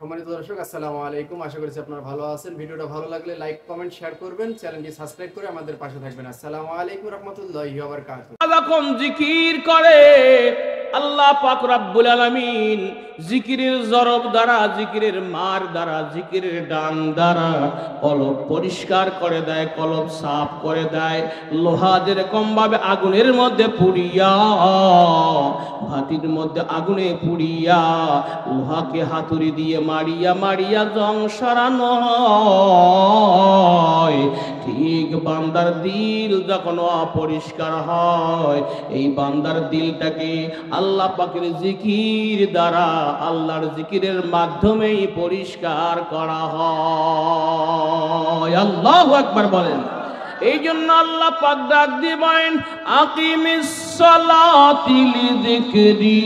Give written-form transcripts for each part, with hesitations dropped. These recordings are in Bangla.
সম্মানিত দর্শক, আসসালামু আলাইকুম। আশা করছি আপনারা ভালো আছেন। ভিডিওটা ভালো লাগলে লাইক, কমেন্ট, শেয়ার করবেন। চ্যানেলটি সাবস্ক্রাইব করে আমাদের পাশে থাকবেন। আসসালামু আলাইকুম রাহমাতুল্লাহি ওয়া বারাকাতুহু। যখন জিকির করে আল্লাহ পাক রব্বুল আলামিন জিকিরের জরব দ্বারা, জিকিরের মার দ্বারা, জিকিরের ডান দ্বারা কলব পরিষ্কার করে দেয়, কলব সাফ করে দেয়। লোহা যেরকম ভাবে আগুনের মধ্যে পুড়িয়া, ভাটির মধ্যে আগুনে পুড়িয়া লোহাকে হাতুড়ি দিয়ে মারিয়া মারিয়া জং সরানো হয়, ঠিক বান্দার দিল যখন অপরিষ্কার হয়, এই বান্দার দিলটাকে আল্লাহ পাকের জিকির দ্বারা, আল্লাহর জিকিরের মাধ্যমেই পরিষ্কার করা হয়। আল্লাহু আকবার বলেন। এই জন্য আল্লাহ পাক ডাক দিয়ে বলেন, আকিমিস সালাতি লিযিকরি।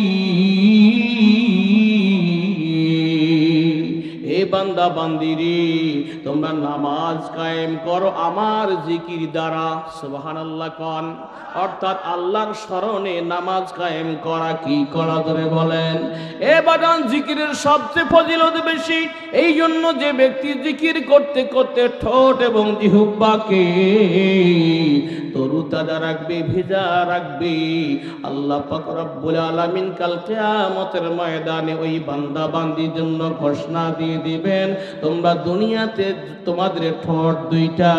এ বান্দা বান্দিরি, তোমরা নামাজ কায়েম করো আমার জিকির দ্বারা। সুবহানাল্লাহ কোন, অর্থাৎ আল্লাহর স্মরণে নামাজ কায়েম করা। কি করা ধরে বলেন? এ বাদান জিকিরের সবচেয়ে ফজিলত বেশি। এই জন্য যে ব্যক্তি জিকির করতে করতে ঠোঁট এবং জিহ্বাকে তরুতাজা রাখবে, ভেজা রাখবে, আল্লাহ পাক রব্বুল আলামিন কাল কিয়ামতের ময়দানে ওই বান্দা বান্দির জন্য ঘোষণা দিয়ে দিবেন, তোমরা দুনিয়াতে তোমাদের ঠোঁট দুইটা,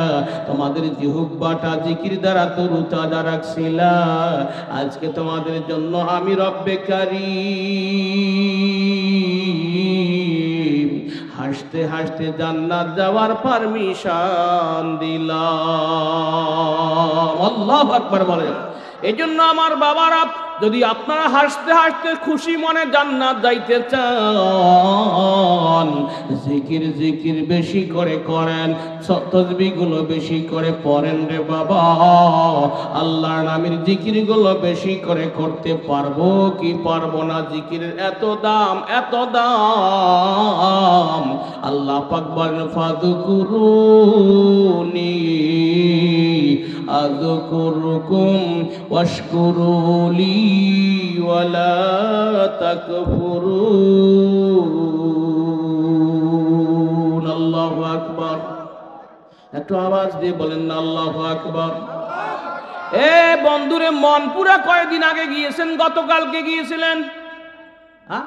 তোমাদের জিহ্বাটা জিকির দ্বারা তরুতাজা রাখছিলা, আজকে তোমাদের জন্য আমি রব্বে কারীম হাসতে হাসতে জান্নাত যাওয়ার পারমিশন দিলাম। আল্লাহু আকবার বলেন। এই জন্য আমার বাবারা, যদি আপনারা হাসতে হাসতে খুশি মনে জান্নাত যাইতে চান, জিকির জিকির বেশি করে করেন, তাসবিহগুলো বেশি করে পড়েন রে বাবা। আল্লাহর নামের জিকিরগুলো বেশি করে করতে পারবো কি পারবো না? জিকিরের এত দাম, এত দাম। আল্লাহ পাক বলেন, ফাযকুরুনি আযকুরকুম ওয়াশকুরুলি ওয়ালা তাকফুরুন। আল্লাহু আকবার। একটু আওয়াজ দিয়ে বলেন না আল্লাহু আকবার। এ বন্ধুরে, মনপুরা কয়েকদিন আগে গিয়েছেন, গতকালকে গিয়েছিলেন? হ্যাঁ,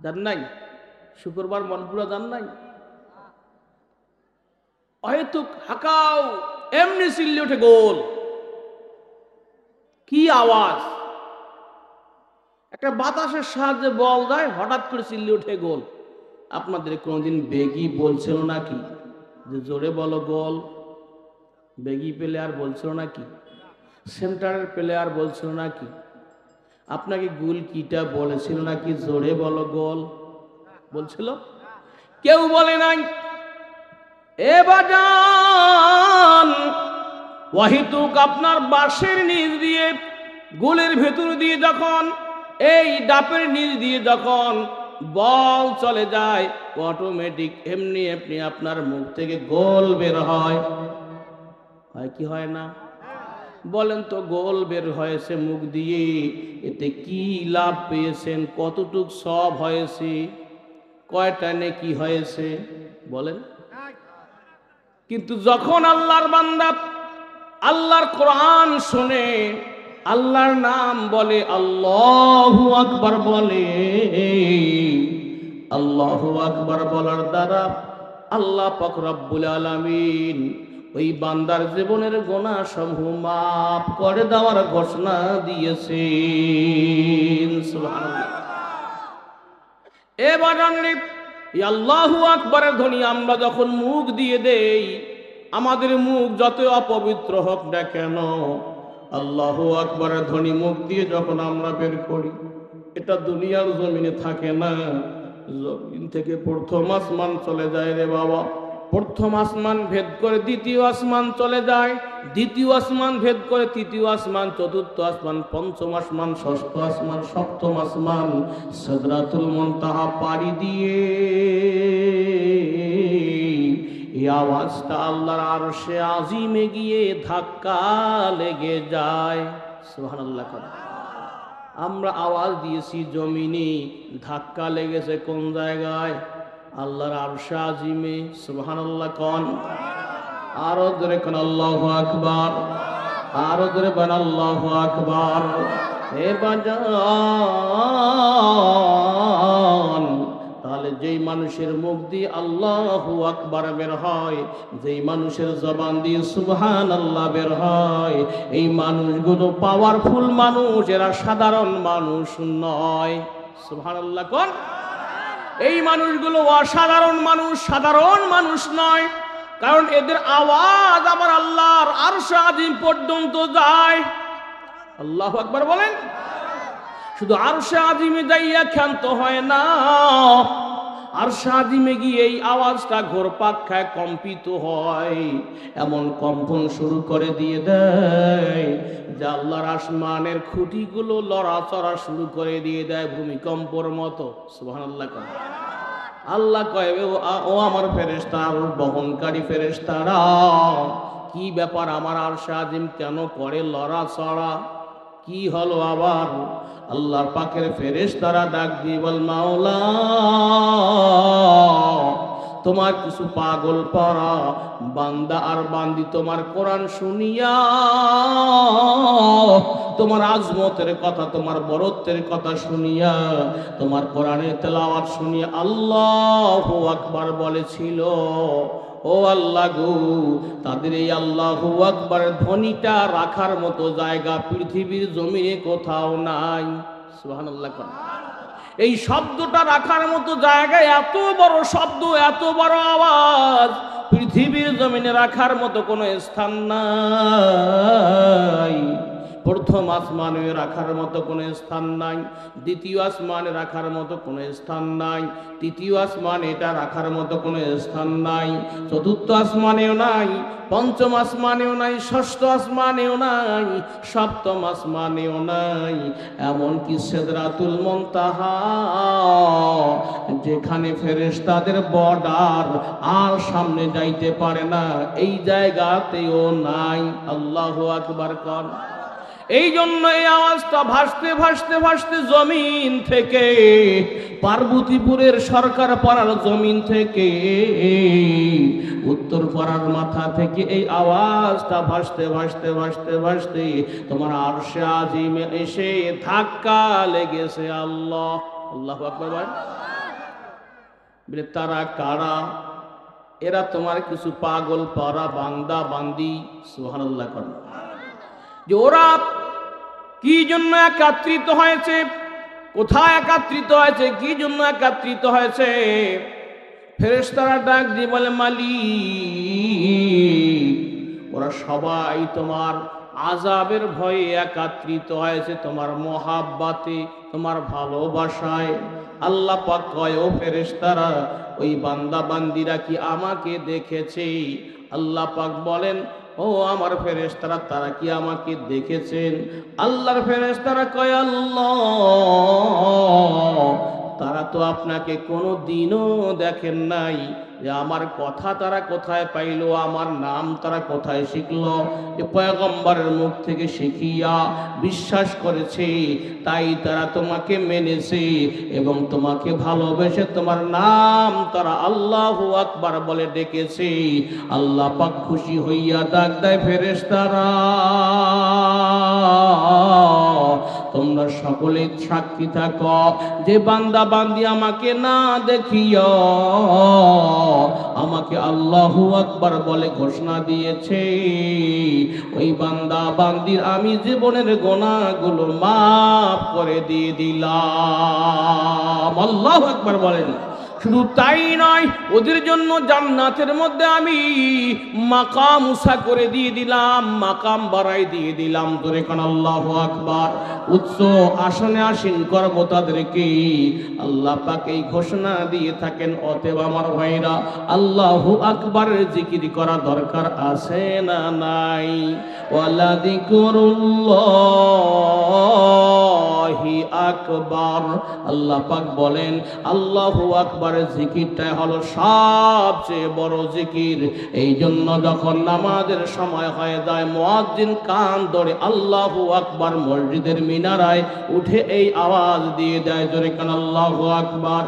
জান নাই? শুক্রবার মনপুরা যান নাই? অহেতুক হাকাও, এমনি চিল্লে ওঠে গোল। কি আওয়াজ! একটা বাতাসের সাহায্যে বল যায়, হঠাৎ করে চিল্লে ওঠে গোল। আপনাদের কোনোদিন বেগি বলছিল নাকি যে জোরে বলো গোল? বেগি প্লেয়ার বলছিল নাকি? সেন্টারের প্লেয়ার বলছিল নাকি? আপনাকে গোল কিটা বলেছিল নাকি জোরে বলো গোল বলছিল? কেউ বলে নাই। এ বাজান, ওয়াহিতুক আপনার বাঁশের নিচ দিয়ে, গোলের ভেতর দিয়ে যখন, এই ডাপের নিচ দিয়ে যখন বল চলে যায়, অটোমেটিক এমনি এমনি আপনার মুখ থেকে গোল বের হয়। হয় কি হয় না? বলেন তো, গোল বের হয়েছে মুখ দিয়ে, এতে কি লাভ পেয়েছেন? কতটুক সব হয়েছে? কয়টা নেকি হয়েছে? বলেন। কিন্তু যখন আল্লাহর বান্দা আল্লাহর কোরআন শুনে, আল্লাহর নাম বলে, আল্লাহু আকবার বলে, আল্লাহু আকবার বলার দ্বারা আল্লাহ পাক রব্বুল আলামিন ওই বান্দার জীবনের গুনাহ সমূহ মাফ করে দেওয়ার ঘোষণা দিয়েছেন। সুবহানাল্লাহ। এবার আল্লাহু আকবারের ধ্বনি আমরা যখন মুখ দিয়ে দেই, আমাদের মুখ যত অপবিত্র হোক না কেন, আল্লাহু আকবারের ধ্বনি মুখ দিয়ে যখন আমরা বের করি, এটা দুনিয়ার জমিনে থাকে না, জমিন থেকে প্রথম আসমান চলে যায় রে বাবা। প্রথম আসমান ভেদ করে দ্বিতীয় আসমান চলে যায়, দ্বিতীয় আসমান ভেদ করে তৃতীয় আসমান, চতুর্থ আসমান, পঞ্চম আসমান, ষষ্ঠ আসমান, সপ্তম আসমান, সিদরাতুল মুনতাহা পাড়ি দিয়ে এই আওয়াজটা আল্লাহর আরশে আজিমে গিয়ে ধাক্কা লেগে যায়। সুবহানাল্লাহ। আমরা আওয়াজ দিয়েছি জমিনে, ধাক্কা লেগেছে কোন জায়গায়? আল্লাহর আরশে আজিমে। সুবহানাল্লাহ কোন? আরো জোরে কোন আল্লাহু আকবার, আরো জোরে বলেন আল্লাহু আকবার। হে বাজান, তাহলে যেই মানুষের মুখ দিয়ে আল্লাহু আকবার বের হয়, যেই মানুষের জবান দিয়ে সুবহানাল্লাহ বের হয়, এই মানুষগুলো পাওয়ারফুল মানুষ, এরা সাধারণ মানুষ নয়। সুবহানাল্লাহ কোন? এই মানুষগুলো অসাধারণ মানুষ, সাধারণ মানুষ নয়। কারণ এদের আওয়াজ আবার আল্লাহর আরশে আজিম পর্যন্ত যায়। আল্লাহু আকবার বলেন। শুধু আরশে আজিমে যাইয়া ক্ষান্ত হয় না, আরশে আজিমে গিয়ে এই আওয়াজটা ঘোরপাক খায়, কম্পিত হয়, এমন কম্পন শুরু করে দিয়ে দেয় যে আল্লাহর আসমানের খুঁটিগুলো লড়াচড়া শুরু করে দিয়ে দেয় ভূমিকম্পর মতো। সুবহানাল্লাহ। আল্লাহ কয়, ও আমার ফেরেশতা, বহনকারী ফেরেশতারা, কি ব্যাপার? আমার আরশে আজিম কেন করে লড়াচড়া? কি হলো আবার? আল্লাহর পাকের ফেরেশতারা ডাক দিয়ে বল, মাওলা, তোমার কিছু পাগল পারা বান্দা আর বান্দি তোমার কোরআন শুনিয়া তোমার আজমতের কথা, তোমার বরত্বের কথা শুনিয়া, তোমার কোরআনের তেলাওয়াত শুনিয়া আল্লাহু আকবার বলেছিল। ও আল্লাহ গো, তাদের এই আল্লাহু আকবারের ধ্বনিটা রাখার মতো জায়গা পৃথিবীর জমিনে কোথাও নাই। সুবহানাল্লাহ। এই শব্দটা রাখার মতো জায়গায়, এত বড় শব্দ, এত বড় আওয়াজ পৃথিবীর জমিনে রাখার মতো কোনো স্থান নাই। প্রথম আসমানে রাখার মতো কোনো স্থান নাই, দ্বিতীয় আসমানে রাখার মতো কোনো স্থান নাই, তৃতীয় আসমানে এটা রাখার মতো কোনো স্থান নাই, চতুর্থ আসমানেও নাই, পঞ্চম আসমানেও নাই, ষষ্ঠ আসমানেও নাই, সপ্তম আসমানেও নাই, এমনকি সিদরাতুল মুনতাহা, যেখানে ফেরেশতাদের বর্ডার আর সামনে যাইতে পারে না, এই জায়গাতেও নাই। আল্লাহু আকবার কর। এই জন্য এই আওয়াজটা ভাসতে ভাসতে ভাসতে জমিন থেকে, পার্বতীপুরের সরকার পাড়ার জমিন থেকে, উত্তর পাড়ার মাথা থেকে এই আওয়াজটা ভাসতে ভাসতে ভাসতে ভাসতে তোমার আরশে আজিমে এসে ধাক্কা লেগেছে। আল্লাহ, আল্লাহু আকবার। বলে তারা কারা? এরা তোমার কিছু পাগল পারা বান্দা বান্দি। সুবহানাল্লাহ কর। যে ওরা কি জন্য একত্রিত হয়েছে, কোথায় একত্রিত হয়েছে, কি জন্য একত্রিত হয়েছে? ফেরেশতারা ডাক দিয়ে বলে, মালিক, ওরা সবাই তোমার আযাবের ভয়ে একত্রিত হয়েছে, তোমার মহাব্বতে, তোমার ভালোবাসায়। আল্লাহ পাক কয়, ও ফেরেশতারা, ওই বান্দা বান্দিরা কি আমাকে দেখেছে? আল্লাহ পাক বলেন, ও আমার ফেরেশতারা, তারা কি আমাকে দেখেছেন? আল্লাহর ফেরেশতারা কয়, আল্লাহ, তারা তো আপনাকে কোনো দিনও দেখেন নাই। যে আমার কথা তারা কোথায় পাইলো, আমার নাম তারা কোথায় শিখলো? যে পয়গম্বরের মুখ থেকে শিখিয়া বিশ্বাস করেছে, তাই তারা তোমাকে মেনেছে এবং তোমাকে ভালোবেসে তোমার নাম তারা আল্লাহু আকবার বলে ডেকেছে। আল্লাহ পাক খুশি হইয়া ডাক দেয়, ফেরেশতারা, তোমরা সকলে সাক্ষী থাকো যে বান্দা বান্দি আমাকে না দেখিয়া আমাকে আল্লাহু আকবার বলে ঘোষণা দিয়েছে, ওই বান্দা বান্দির আমি জীবনের গুনাহগুলো মাফ করে দিয়ে দিলাম। আল্লাহু আকবার বলেন। শুধু তাই নয়, ওদের জন্য জান্নাতের মধ্যে আমি মাকাম উঁচা করে দিয়ে দিলাম, মাকাম বাড়াই দিয়ে দিলাম। ধরে কোন আল্লাহু আকবার। উচ্চ আসনে আসীন করব তাদেরকে। আল্লাহ পাক এই ঘোষণা দিয়ে থাকেন। অতএব আমার ভাইরা, আল্লাহু আকবারের জিকির করা দরকার আছে না নাই? ওয়ালা যিকরুল্লাহ জিকিরুল্লাহি আকবার। আল্লাহ পাক বলেন আল্লাহু আকবারের জিকিরটাই হলো সবচেয়ে বড় জিকির। এই জন্য যখন নামাজের সময় হয়ে যায় মুয়াজ্জিন কান ধরে আল্লাহু আকবার মসজিদের মিনারায় উঠে এই আওয়াজ দিয়ে দেয়, জোরে কান আল্লাহু আকবার।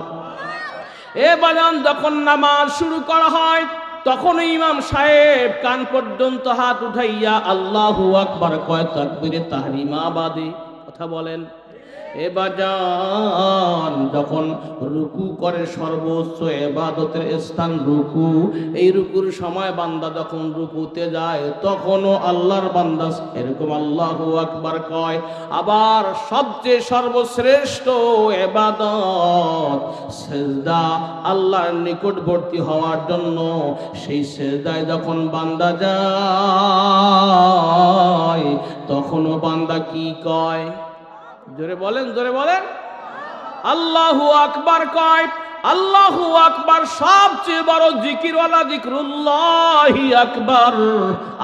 এ বাজান যখন নামাজ শুরু করা হয় তখন ইমাম সাহেব কান পর্যন্ত হাত উঠাইয়া আল্লাহু আকবার কয়, তাকবীরে তাহরিমা বাদে। কথা বলেন। এ বাজান যখন রুকু করে, সর্বোচ্চ ইবাদতের স্থান রুকু, এই রুকুর সময় বান্দা যখন রুকুতে যায় তখনও আল্লাহর বান্দা এরকম আল্লাহু আকবার কয়। আবার সবচেয়ে সর্বশ্রেষ্ঠ ইবাদত সিজদা, আল্লাহর নিকটবর্তী হওয়ার জন্য সেই সিজদায় যখন বান্দা যায় তখনও বান্দা কি কয়? জোরে বলেন, জোরে বলেন। আল্লাহু আকবার কয়। আল্লাহু আকবার সবচেয়ে বড় জিকির, ওয়ালা জিকরুল্লাহি আকবার।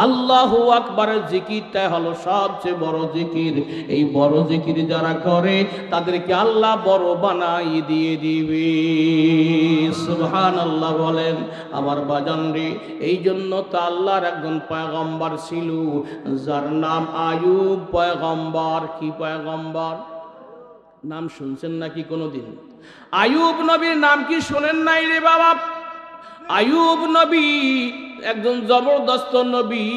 আল্লাহু আকবারের জিকিরটা হলো সবচেয়ে বড় জিকির। এই বড় জিকির যারা করে তাদেরকে আল্লাহ বড় বানাই দিয়ে দিবে। সুবহানাল্লাহ বলেন। আমার বাজান রে, এই জন্য তো আল্লাহর একজন পয়গম্বর ছিল যার নাম আইয়ুব পয়গম্বর। কি পয়গম্বর? নাম শুনছেন নাকি কোনোদিন? আইয়ুব নবীর নাম কি শোনেন নাই রে বাবা? আইয়ুব নবী একজন জবরদস্ত নবী,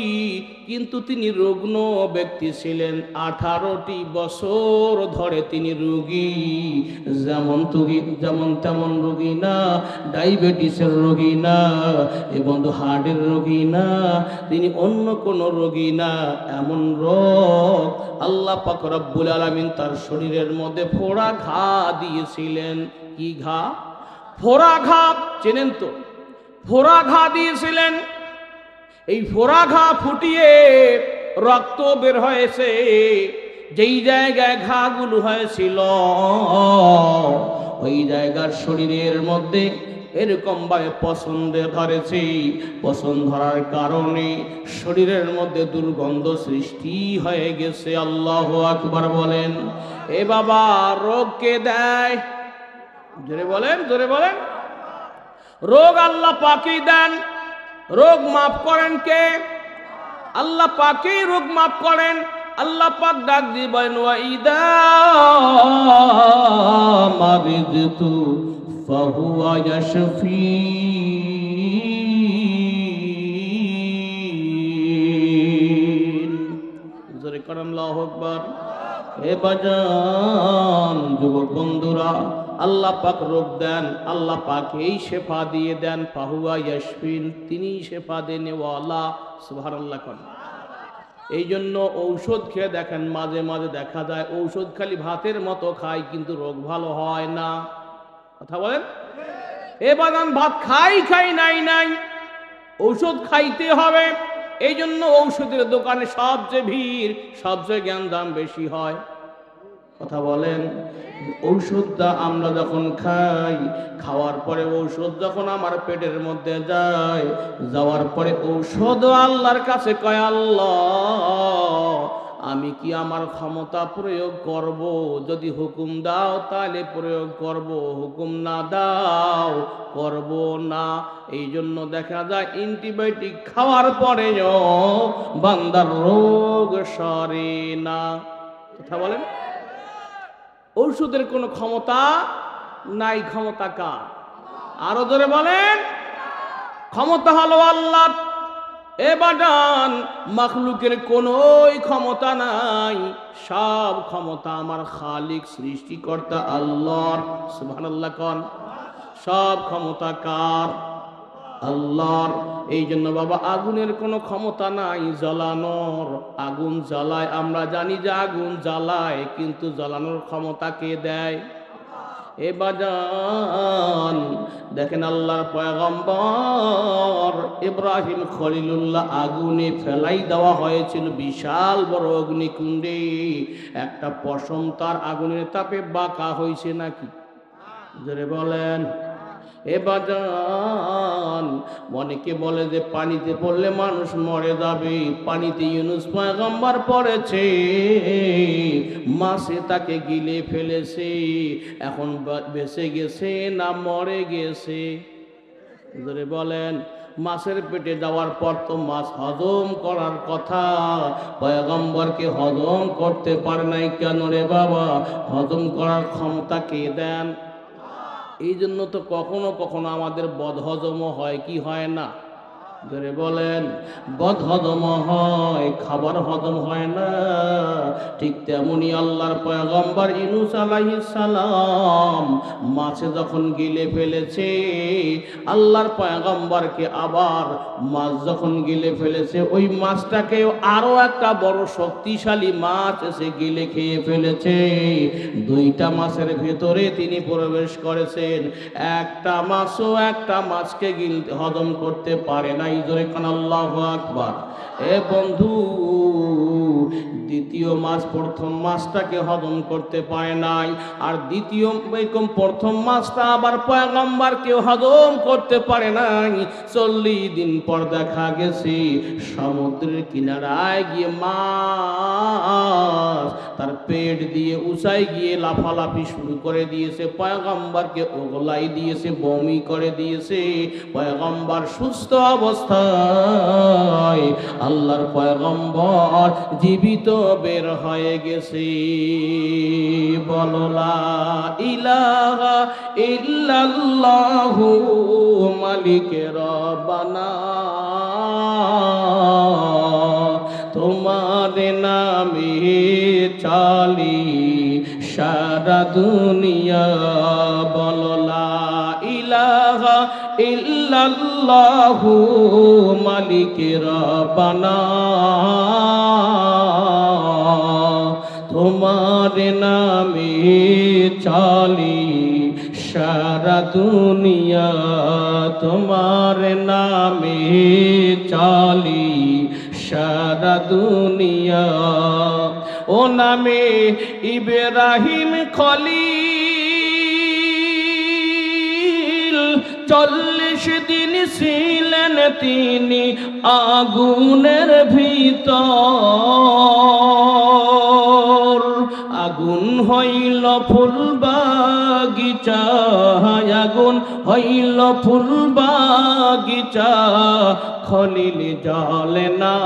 কিন্তু তিনি রুগ্ন ব্যক্তি ছিলেন। 18টি বছর ধরে তিনি রোগী। যেমন তেমন রোগী না, ডায়াবেটিসের রোগী না, এবং হার্টের রোগী না, তিনি অন্য কোন রোগী না। এমন রোগ আল্লাহ পাক রব্বুল আলামিন তার শরীরের মধ্যে ফোড়া ঘা দিয়েছিলেন। কি ঘা? ফোড়া ঘা। চেনেন তো? ফোড়া ঘা দিয়েছিলেন। এই ফোড়া ঘা ফুটিয়ে রক্ত বের হয়েছে। যেই জায়গায় ঘাগুলো হয়েছিল ওই জায়গার শরীরের মধ্যে এরকম ভাবে পছন্দ ধরেছে। পছন্দ ধরার কারণে শরীরের মধ্যে দুর্গন্ধ সৃষ্টি হয়ে গেছে। আল্লাহু আকবার বলেন। এ বাবা, রোগ কে দেয়? জোরে বলেন, জোরে বলেন। রোগ আল্লাহ পাকই দেন। রোগ মাফ করেন কে? আল্লাহ পাকই রোগ মাফ করেন। আল্লাহ পাক ডাক দিয়ে বলেন, ওয়া ইদা মারিদতু ফাহুয়া ইয়াশফিন। জোরে করেন আল্লাহু আকবার। হে বাজান, যুবক বন্ধুরা, আল্লাহ পাক রোগ দেন, আল্লাহ পাক এই শেফা দিয়ে দেন। ফাহুয়া ইয়াশফিন, তিনি শেফা দেন ওয়ালা। সুবহানাল্লাহ কোন। এই জন্য ঔষধ খেয়ে দেখেন, মাঝে মাঝে দেখা যায় ঔষধ খালি ভাতের মতো খায় কিন্তু রোগ ভালো হয় না। কথা বলেন। এ বাজান, ভাত খাই নাই, ঔষধ খাইতে হবে। এই জন্য ঔষধের দোকানে সবচেয়ে ভিড়, সবচেয়ে জ্ঞান দাম বেশি হয়। কথা বলেন। ঔষধটা আমরা যখন খাই, খাওয়ার পরে ঔষধ যখন আমার পেটের মধ্যে যায়, যাওয়ার পরে ঔষধ আল্লাহর কাছে কয়, আল্লাহ আমি কি আমার ক্ষমতা প্রয়োগ করব? যদি হুকুম দাও তাহলে প্রয়োগ করব, হুকুম না দাও করব না। এই জন্য দেখা যায় অ্যান্টিবায়োটিক খাওয়ার পরেও বান্দার রোগ সরে না। কথা বলেন। ঔষধের কোনো ক্ষমতা নাই। ক্ষমতা কার? আরো জোরে বলেন। ক্ষমতা হলো আল্লাহর। এ বাজান, মাখলুকের কোনোই ক্ষমতা নাই। সব ক্ষমতা আমার খালিক সৃষ্টিকর্তা আল্লাহর। সুবহানাল্লাহ কোন। সব ক্ষমতা কার? আল্লাহর। এই জন্য বাবা, আগুনের কোনো ক্ষমতা নাই জ্বালানোর। আগুন জ্বালায়, আমরা জানি যে আগুন জ্বালায়, কিন্তু জ্বালানোর ক্ষমতা কে দেয়? এ বাজান দেখেন, আল্লাহর পয়গম্বর ইব্রাহিম খলিলুল্লাহ আগুনে ফেলাই দেওয়া হয়েছিল বিশাল বড় অগ্নিকুণ্ডে। একটা পশম তার আগুনের তাপে বাঁকা হয়েছে নাকি? জোরে বলেন। এ বাজান, অনেকে বলে যে পানিতে পড়লে মানুষ মরে যাবে। পানিতে ইউনূস পয়গম্বর পড়েছে, মাছে তাকে গিলে ফেলেছে, এখন বেঁচে গেছে না মরে গেছে? ধরে বলেন। মাছের পেটে যাওয়ার পর তো মাছ হজম করার কথা, পয়গম্বরকে হজম করতে পারে নাই কেন রে বাবা? হজম করার ক্ষমতা কে দেন? এই জন্য তো কখনো কখনো আমাদের বদহজমও হয়, কি হয় না? ধরে বলেন, বদহজম হয়, খাবার হজম হয় না। ঠিক তেমনি আল্লাহর পয়গম্বর ইউনূস আলাইহিস সালাম মাছে যখন গিলে ফেলেছে, আল্লাহর পয়গম্বরকে আবার মাছ যখন গিলে ফেলেছে, ওই মাছটাকে আরো একটা বড় শক্তিশালী মাছ এসে গিলে খেয়ে ফেলেছে। দুইটা মাছের ভেতরে তিনি প্রবেশ করেছেন, একটা মাছও একটা মাছকে হজম করতে পারে নাই। জোরে কান আল্লাহু আকবার। এ বন্ধু, দ্বিতীয় মাছ প্রথম মাছটাকে হজম করতে পারে নাই, আর দ্বিতীয় প্রথম মাছটা আবার পয়গম্বরকে হজম করতে পারে নাই। 40 দিন পর দেখা গেছে সমুদ্রের কিনারায় গিয়ে মাছ তার পেট দিয়ে উঁচাই গিয়ে লাফালাফি শুরু করে দিয়েছে, পয়গম্বরকে ওগলাই দিয়েছে, বমি করে দিয়েছে। পয়গম্বর সুস্থ অবস্থায় আল্লাহর পয়গম্বর জীবিত বের হয়ে গেছে। বলো লা ইলাহা ইল্লাল্লাহু মালিকে রব্বানা, তোমার নামে চালি সারা দুনিয়া। বলো লা ইলাহা ইল্লাল্লাহু মালিকে রব্বানা, তোমার নামে চালি সারা দুনিয়া, তোমার নামে চালি সারা দুনিয়া। ও নামে ইব্রাহিম খলিল 40 দিন ছিলেন তিনি আগুনের ভিতর। আগুন হইল ফুল বাগিচা, আগুন হইল ফুল বাগিচা, খলিল জ্বলে না।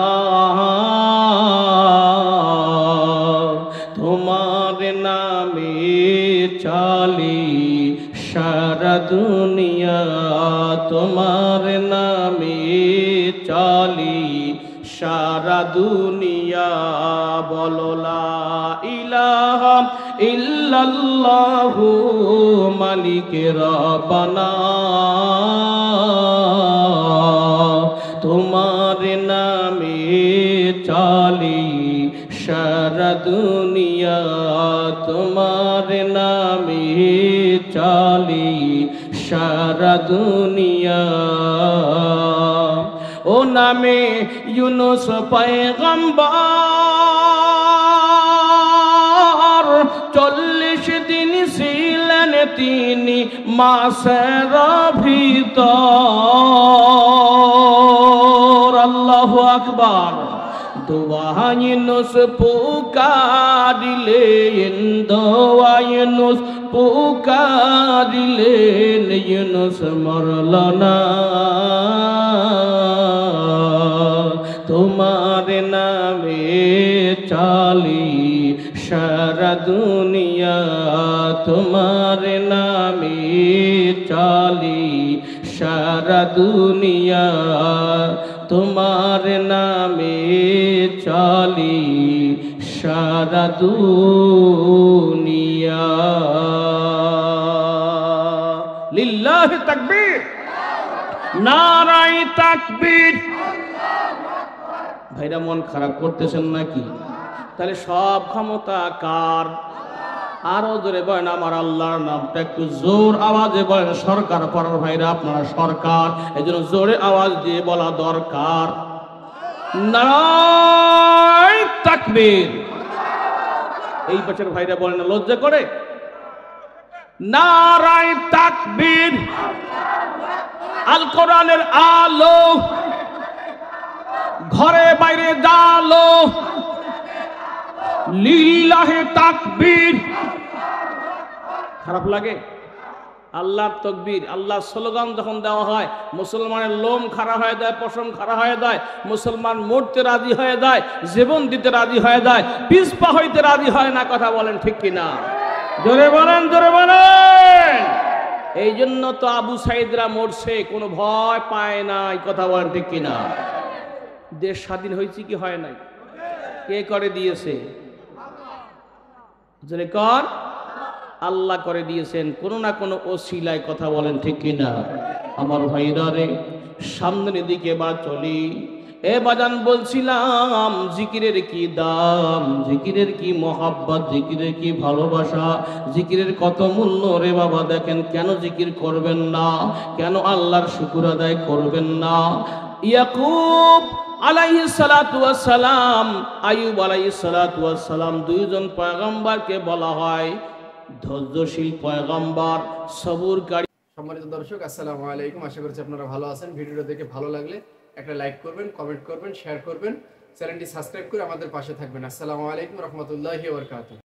তোমার নামে চালি সারা দুনিয়া, তোমার নামে চালি সারা দুনিয়া। বলো লা ইলাহা ইল্লাল্লাহু মালিকে রব্বানা, তোমার নামে চালি সারা দুনিয়া, তোমার নামে চালি সারা দুনিয়া। ও নামে ইউনূস পয়গম্বর 40 দিন ছিলেন তিনি মাছের ভিতর। আল্লাহু আকবার। দোয়া ইউনূস পুকারিলেন, দোয়া ইউনূস পুকারিলেন, ইউনূস মরল না। তোমার নামে চালি সারা দুনিয়া, তোমার নামে চালি সারা দুনিয়া, তোমার নামে চালি সারা দুনিয়া। লিল্লাহি তাকবীর, নারায়ে তাকবীর। ভাইরা মন খারাপ করতেছেন নাকি? তাহলে সব ক্ষমতা কার? আরো জোরে বলেন আমার আল্লাহর নামটা একটু জোর আওয়াজে বলেন। সরকার পড়ার ভাইরা আপনারা সরকার, এই জন্য জোরে আওয়াজ দিয়ে বলা দরকার। নারায়ে তাকবীর। এই পাশের ভাইরা বলেন না, লজ্জা করে? নারায়ে তাকবীর। আল কোরআনের আলো, ঘরে বাইরে জালো, লিল্লাহে তাকবীর। খারাপ লাগে? আল্লাহর তাকবীর, আল্লাহর স্লোগান যখন দেওয়া হয়, মুসলমানের লোম খাড়া হয়ে যায়, পশম খাড়া হয়ে যায়, মুসলমান মরতে রাজি হয়ে যায়, জীবন দিতে রাজি হয়ে যায়, পিছপা হইতে রাজি হয় না। কথা বলেন ঠিক কিনা? জোরে বলেন, জোরে বলেন। এই জন্য তো আবু সাইদরা মরছে, কোনো ভয় পায় নাই। কথা বলেন ঠিক কিনা? দেশ স্বাধীন হয়েছে কি হয় নাই? কে করে দিয়েছে? জোরে কর। আল্লাহ করে দিয়েছেন, কোনো না কোনো ওসিলায়। কথা বলেন ঠিক কিনা? আমার ভাইরা রে, সামনের দিকে বা চলি। এ বাজান, বলছিলাম জিকিরের কি দাম, জিকিরের কি মহাব্বত, জিকিরের কি ভালোবাসা, জিকিরের কত মূল্য রে বাবা। দেখেন, কেন জিকির করবেন না? কেন আল্লাহর শুকর আদায় করবেন না? ইয়াকুব আলাইহিস সালাতু ওয়াস সালাম, আইয়ুব আলাইহিস সালাতু ওয়াস সালাম, দুইজন পয়গম্বরকে বলা হয় ধৈর্যশীল পয়গম্বর, সবুরকারী। সম্মানিত দর্শক, আসসালামু আলাইকুম। আশা করছি আপনারা ভালো আছেন। ভিডিওটা দেখে ভালো লাগলে একটা লাইক করবেন, কমেন্ট করবেন, শেয়ার করবেন, চ্যানেলটি সাবস্ক্রাইব করে আমাদের পাশে থাকবেন। আসসালামু আলাইকুম রহমতুল্লাহি ওয়া বারাকাতুহু।